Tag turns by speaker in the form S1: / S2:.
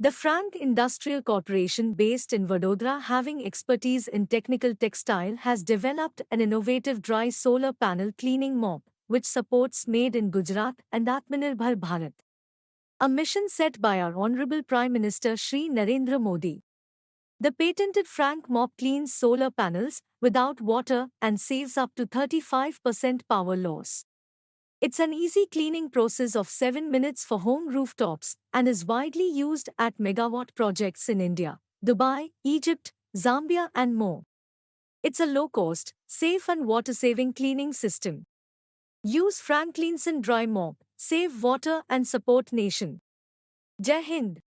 S1: The Frank Industrial Corporation, based in Vadodara, having expertise in technical textile, has developed an innovative dry solar panel cleaning mop, which supports Made in Gujarat and Atmanirbhar Bharat, a mission set by our Honorable Prime Minister Shri Narendra Modi. The patented Frank mop cleans solar panels without water and saves up to 35% power loss. It's an easy cleaning process of 7 minutes for home rooftops and is widely used at megawatt projects in India, Dubai, Egypt, Zambia, and more. It's a low-cost, safe and water-saving cleaning system. Use Frank Cleanson Dry Mop, save water and support nation. Jai Hind.